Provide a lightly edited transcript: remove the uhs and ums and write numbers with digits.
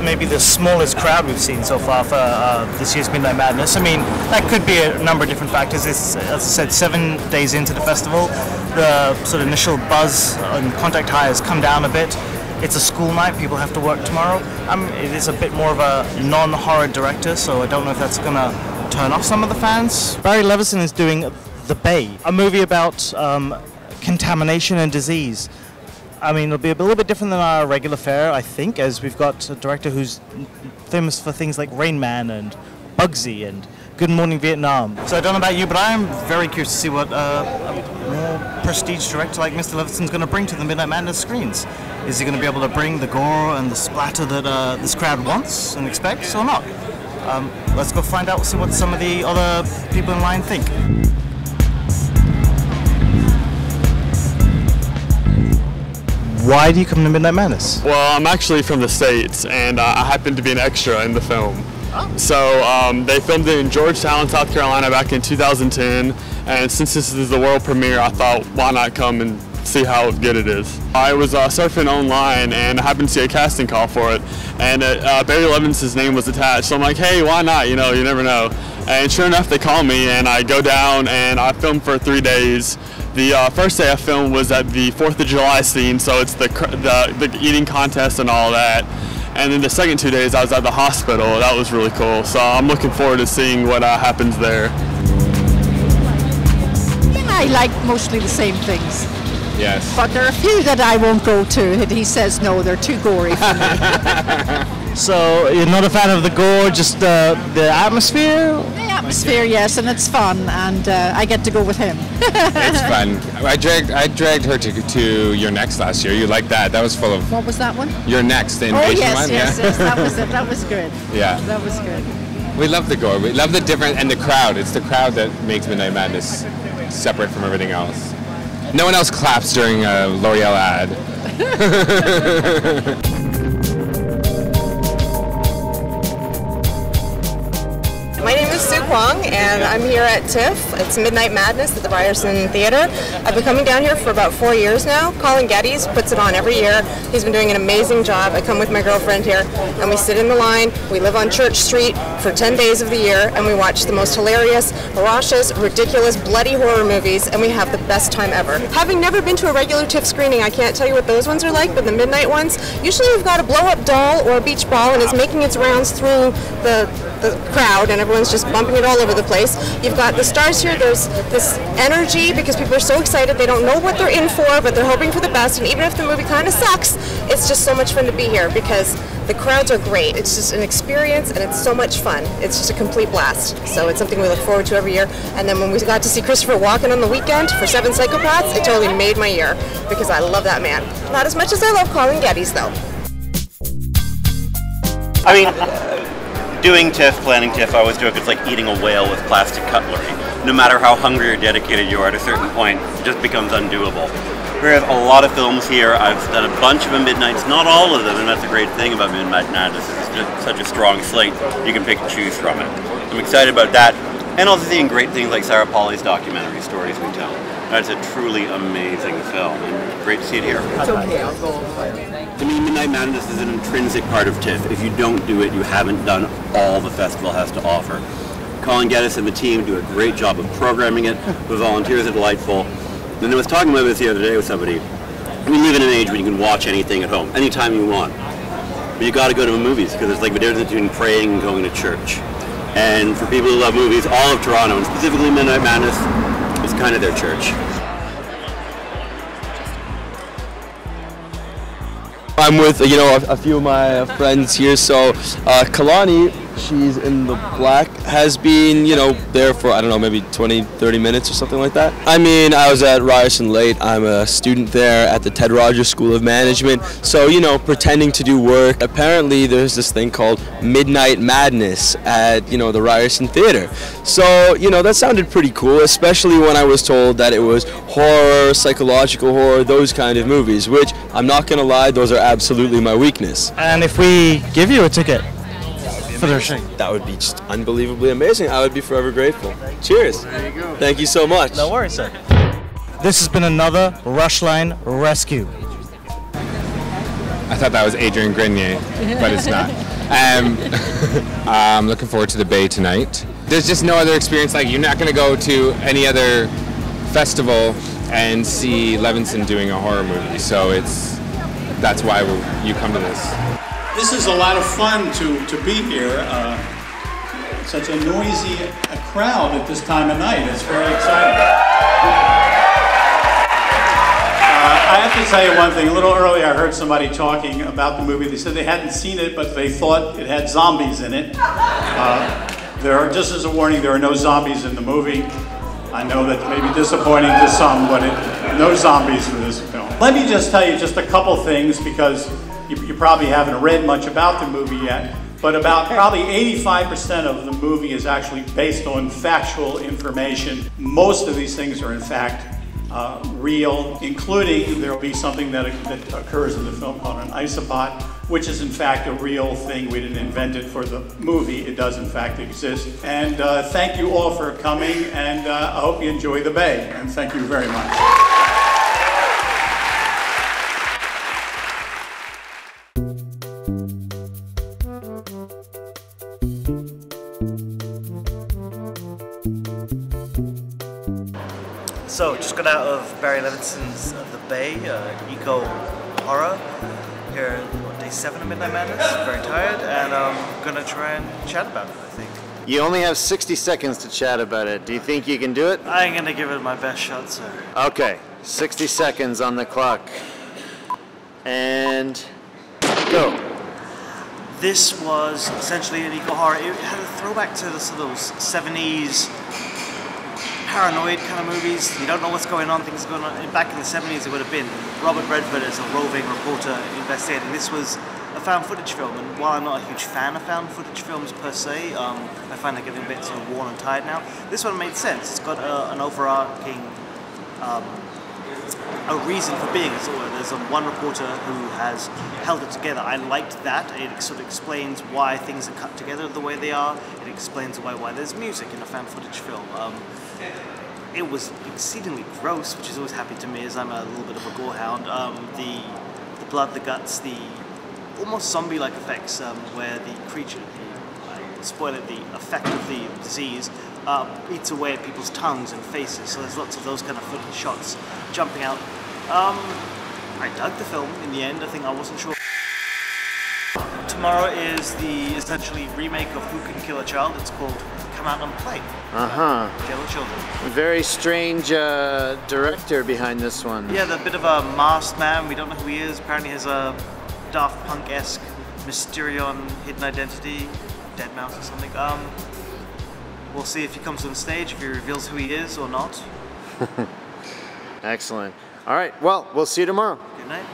maybe the smallest crowd we've seen so far for this year's Midnight Madness. I mean, that could be a number of different factors. It's, as I said, 7 days into the festival. The sort of initial buzz and contact high has come down a bit. It's a school night, people have to work tomorrow. It is a bit more of a non-horror director, so I don't know if that's going to turn off some of the fans. Barry Levinson is doing The Bay, a movie about contamination and disease. I mean, it'll be a little bit different than our regular fare, I think, as we've got a director who's famous for things like Rain Man and Bugsy and Good Morning Vietnam. So I don't know about you, but I'm very curious to see what a more prestige director like Mr. Levinson's going to bring to the Midnight Madness screens. Is he going to be able to bring the gore and the splatter that this crowd wants and expects, or not? Let's go find out, see what some of the other people in line think. Why do you come to Midnight Madness? Well, I'm actually from the States, and I happen to be an extra in the film. Oh. So they filmed it in Georgetown, South Carolina back in 2010, and since this is the world premiere, I thought, why not come and see how good it is. I was surfing online, and I happened to see a casting call for it, and Barry Levinson's name was attached, so I'm like, hey, why not, you know, you never know. And sure enough, they call me, and I go down, and I filmed for 3 days. The first day I filmed was at the 4th of July scene, so it's the eating contest and all that. And then the second 2 days I was at the hospital. That was really cool. So I'm looking forward to seeing what happens there. I like mostly the same things. Yes. But there are a few that I won't go to, and he says no, they're too gory for me. So you're not a fan of the gore, just the atmosphere? The atmosphere, yes, and it's fun, and I get to go with him. It's fun. I dragged her to Your Next last year. You liked that? That was full of... What was that one? Your Next, the invasion one. Yes, that was it. That was good. Yeah. That was good. We love the gore. We love the different, and the crowd. It's the crowd that makes Midnight Madness separate from everything else. No one else claps during a L'Oreal ad. My name is Sue Kwong, and I'm here at TIFF. It's Midnight Madness at the Ryerson Theater. I've been coming down here for about 4 years now. Colin Geddes puts it on every year. He's been doing an amazing job. I come with my girlfriend here, and we sit in the line. We live on Church Street for 10 days of the year, and we watch the most hilarious, ferocious, ridiculous, bloody horror movies, and we have the best time ever. Having never been to a regular TIFF screening, I can't tell you what those ones are like, but the midnight ones, usually you've got a blow-up doll or a beach ball, and it's making its rounds through the crowd, and everyone's just bumping it all over the place. You've got the stars here. There's this energy because people are so excited. They don't know what they're in for, but they're hoping for the best, and even if the movie kind of sucks, it's just so much fun to be here because the crowds are great. It's just an experience, and it's so much fun. It's just a complete blast. So it's something we look forward to every year. And then when we got to see Christopher Walken on the weekend for 7 Psychopaths, it totally made my year because I love that man. Not as much as I love Colin Geddes, though. I mean, doing TIFF, planning TIFF, I always joke it's like eating a whale with plastic cutlery. No matter how hungry or dedicated you are, at a certain point, it just becomes undoable. Whereas a lot of films here, I've done a bunch of them midnights, not all of them, and that's the great thing about Midnight Madness. It's just such a strong slate, you can pick and choose from it. I'm excited about that, and also seeing great things like Sarah Polley's documentary, Stories We Tell. That's a truly amazing film, and great to see it here. It's okay, I'll go over. To me, Midnight Madness is an intrinsic part of TIFF. If you don't do it, you haven't done all the festival has to offer. Colin Geddes and the team do a great job of programming it. The volunteers are delightful. And I was talking about this the other day with somebody. We live in an age where you can watch anything at home, anytime you want. But you got to go to the movies because it's like the difference between praying and going to church. And for people who love movies, all of Toronto, and specifically Midnight Madness, is kind of their church. I'm with, a few of my friends here. So Kalani, she's in the black, has been, there for, I don't know, maybe 20, 30 minutes or something like that. I mean, I was at Ryerson late. I'm a student there at the Ted Rogers School of Management. So, pretending to do work. Apparently, there's this thing called Midnight Madness at, the Ryerson Theater. So, that sounded pretty cool, especially when I was told that it was horror, psychological horror, those kind of movies, which I'm not going to lie, those are absolutely my weakness. And if we give you a ticket for their show, that would be just unbelievably amazing. I would be forever grateful. Cheers. There you go. Thank you so much. No worries, sir. This has been another Rushline Rescue. I thought that was Adrian Grenier, but it's not. I'm looking forward to the Bay tonight. There's just no other experience like you're not going to go to any other festival and see Levinson doing a horror movie. So that's why you come to this. This is a lot of fun to be here. Such a noisy crowd at this time of night. It's very exciting. I have to tell you one thing. A little earlier I heard somebody talking about the movie. They said they hadn't seen it, but they thought it had zombies in it. There are, just as a warning, there are no zombies in the movie. I know that may be disappointing to some, but no zombies in this film. Let me just tell you just a couple things, because you probably haven't read much about the movie yet, but about probably 85% of the movie is actually based on factual information. Most of these things are in fact real, including there will be something that occurs in the film called an isopod, which is in fact a real thing. We didn't invent it for the movie. It does in fact exist. And thank you all for coming, and I hope you enjoy the Bay, and thank you very much. So, just got out of Barry Levinson's The Bay, eco horror, here on day 7 of Midnight Madness. Very tired, and I'm gonna try and chat about it, I think. You only have 60 seconds to chat about it. Do you think you can do it? I'm gonna give it my best shot, sir. Okay, 60 seconds on the clock. And go. This was essentially an eco horror. It had a throwback to the sort of 70s paranoid kind of movies. You don't know what's going on, things are going on. Back in the 70s it would have been Robert Redford as a roving reporter investigating. This was a found footage film, and while I'm not a huge fan of found footage films per se, I find they're getting a bit sort of worn and tired now. This one made sense. It's got an overarching a reason for being. There's one reporter who has held it together. I liked that. It sort of explains why things are cut together the way they are. It explains why there's music in a found footage film. It was exceedingly gross, which is always happy to me, as I'm a little bit of a gorehound. The blood, the guts, the almost zombie-like effects, where the creature, the effect of the disease, eats away at people's tongues and faces. So there's lots of those kind of footage shots jumping out. I dug the film in the end. I think I wasn't sure. Tomorrow is the essentially remake of Who Can Kill a Child. It's called Come Out and Play. Kill children. Very strange director behind this one. Yeah, the bit of a masked man. We don't know who he is. Apparently he has a Daft Punk-esque Mysterion hidden identity, Deadmau5 or something. We'll see if he comes on stage, if he reveals who he is or not. Excellent. All right, well, we'll see you tomorrow. Good night.